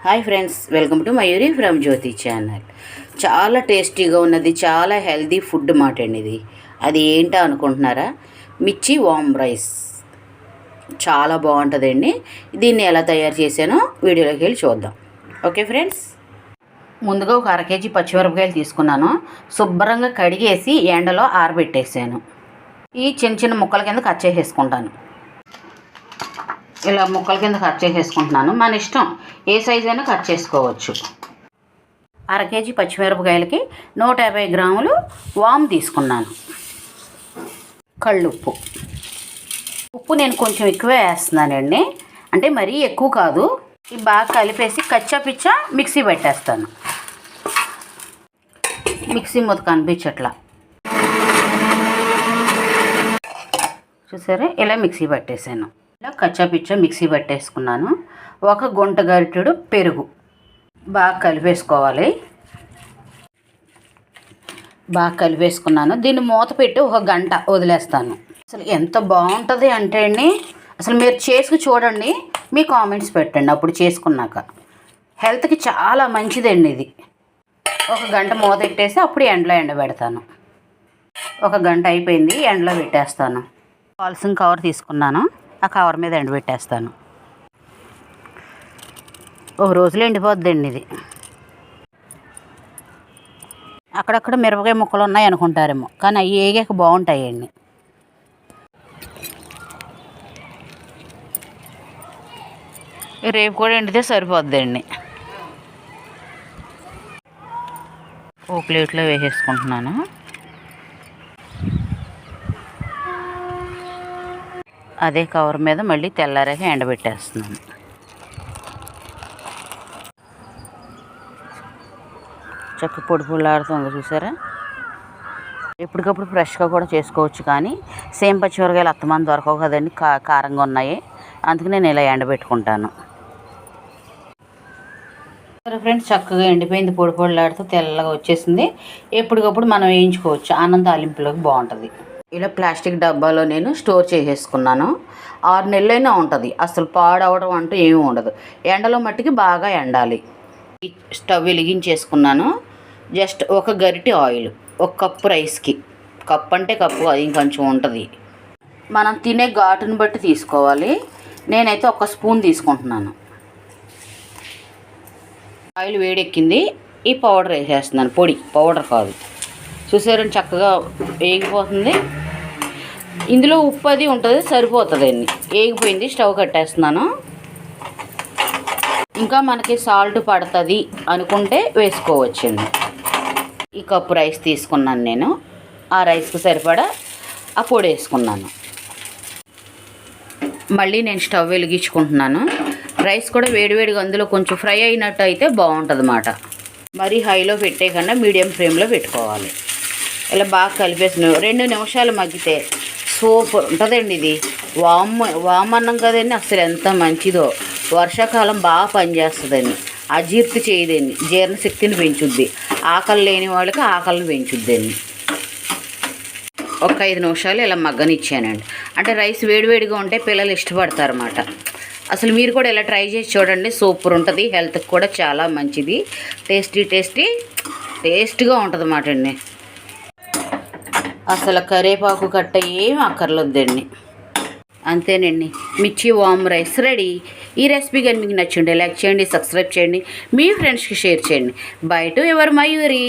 Hi friends, welcome to Mayuri from Jyothi channel. చాలా టేస్టీగా ఉన్నది, చాలా హెల్తీ ఫుడ్ మాట అండి ఇది. అది ఏంటో అనుకుంటున్నారా? మిర్చి వామ్ రైస్ చాలా బాగుంటుందండి. దీన్ని ఎలా తయారు చేశానో వీడియోలోకి వెళ్ళి చూద్దాం. ఓకే ఫ్రెండ్స్, ముందుగా ఒక 1/2 కేజీ పచ్చిమిరపకాయలు తీసుకున్నాను. శుభ్రంగా కడిగేసి ఎండలో ఆరబెట్టేసాను. ఈ చిన్న చిన్న ముక్కల కింద కట్ చేసేసుకుంటాను. ఇలా ముక్కల కింద కట్ చేసేసుకుంటున్నాను. మన ఇష్టం, ఏ సైజ్ అయినా కట్ చేసుకోవచ్చు. 1/2 కేజీ పచ్చిమిరపకాయలకి 150 గ్రాములు వామ్ తీసుకున్నాను. కళ్ళుప్పు, ఉప్పు నేను కొంచెం ఎక్కువే వేస్తున్నానండి, అంటే మరీ ఎక్కువ కాదు. ఇవి బాగా కలిపేసి కచ్చా పిచ్చా మిక్సీ పెట్టేస్తాను. మిక్సీ మూత కనిపించట్లా, చూసారా? ఇలా మిక్సీ పట్టేసాను. ఇలా కచ్చా పిచ్చా మిక్సీ పట్టేసుకున్నాను. ఒక గుంట గరిటెడు పెరుగు బాగా కలిపేసుకోవాలి. బాగా కలిపేసుకున్నాను. దీన్ని మూత పెట్టి 1 గంట వదిలేస్తాను. అసలు ఎంత బాగుంటుంది అంటే అండి, అసలు మీరు చేసుకు చూడండి, మీ కామెంట్స్ పెట్టండి. అప్పుడు చేసుకున్నాక హెల్త్కి చాలా మంచిదండి ఇది. 1 గంట మూత పెట్టేసి అప్పుడు ఎండలో ఎండబెడతాను. 1 గంట అయిపోయింది, ఎండలో పెట్టేస్తాను. కాల్సిన కవర్ తీసుకున్నాను, ఆ కవర్ మీద ఎండబెట్టేస్తాను. 1 రోజులో ఎండిపోద్దండి ఇది. అక్కడక్కడ మిరపకాయ ముక్కలు ఉన్నాయి అనుకుంటారేమో, కానీ అవి ఏగాక బాగుంటాయండి. రేపు కూడా ఎండితే సరిపోద్దండి. ఓ ప్లేట్లో వేసేసుకుంటున్నాను. అదే కవర్ మీద మళ్ళీ తెల్లారాక ఎండబెట్టేస్తున్నాను. చక్క పొడి పొడిలాడుతుంది, చూసారా? ఎప్పటికప్పుడు ఫ్రెష్గా కూడా చేసుకోవచ్చు, కానీ సేమ్ పచ్చిమిరకాయలు అత్తమానం దొరకవు కదండి, కారంగా ఉన్నాయి. అందుకు నేను ఇలా ఎండబెట్టుకుంటాను. సరే ఫ్రెండ్స్, చక్కగా ఎండిపోయింది, పొడి పొడిలాడుతూ తెల్లగా వచ్చేసింది. ఎప్పటికప్పుడు మనం వేయించుకోవచ్చు, అన్నం తాలింపులోకి బాగుంటుంది. ఇలా ప్లాస్టిక్ డబ్బాలో నేను స్టోర్ చేసేసుకున్నాను. 6 నెలలైనా ఉంటుంది, అసలు పాడవడం అంటూ ఏమీ ఉండదు. ఎండలో మట్టికి బాగా ఎండాలి. స్టవ్ వెలిగించేసుకున్నాను. జస్ట్ 1 గరిటె ఆయిల్, 1 కప్పు రైస్కి. కప్పు అంటే కప్పు, అది ఇంకొంచెం ఉంటుంది. మనం తినే ఘాటుని బట్టి తీసుకోవాలి. నేనైతే 1 స్పూన్ తీసుకుంటున్నాను. ఆయిల్ వేడెక్కింది, ఈ పౌడర్ వేసేస్తున్నాను. పొడి పౌడర్ కాదు, చూసారని చక్కగా వేగిపోతుంది. ఇందులో ఉప్పు అది ఉంటుంది, సరిపోతుందండి. వేగిపోయింది, స్టవ్ కట్టేస్తున్నాను. ఇంకా మనకి సాల్ట్ పడుతుంది అనుకుంటే వేసుకోవచ్చండి. ఈ కప్పు రైస్ తీసుకున్నాను నేను. ఆ రైస్కి సరిపడా ఆ పొడి వేసుకున్నాను. మళ్ళీ నేను స్టవ్ వెలిగించుకుంటున్నాను. రైస్ కూడా వేడివేడిగా అందులో కొంచెం ఫ్రై అయినట్టు అయితే బాగుంటుంది అన్నమాట. మరీ హైలో పెట్టేయకుండా మీడియం ఫ్లేమ్లో పెట్టుకోవాలి. ఇలా బాగా కలిపేసిన 2 నిమిషాలు మగ్గితే సూపర్ ఉంటుందండి ఇది. వామ్ అన్నం కదండి, అసలు ఎంత మంచిదో. వర్షాకాలం బాగా పనిచేస్తుందండి, అజీర్తి చేయదండి, జీర్ణశక్తిని పెంచుద్ది. ఆకలి లేని వాళ్ళకి ఆకలిని పెంచుద్దండి. ఒక 5 నిమిషాలు ఇలా మగ్గనిచ్చానండి. అంటే రైస్ వేడివేడిగా ఉంటే పిల్లలు ఇష్టపడతారన్నమాట. అసలు మీరు కూడా ఇలా ట్రై చేసి చూడండి, సూపర్ ఉంటుంది. హెల్త్కి కూడా చాలా మంచిది. టేస్ట్గా ఉంటుంది అన్నమాట అండి. అసలు కరివేపాకు కట్ట ఏమి అక్కర్లేదండి. అంతేనండి, మిర్చి వామ్ రైస్ రెడీ. ఈ రెసిపీ కానీ మీకు నచ్చుంటే లైక్ చేయండి, సబ్స్క్రైబ్ చేయండి, మీ ఫ్రెండ్స్కి షేర్ చేయండి. By to your Mayuri.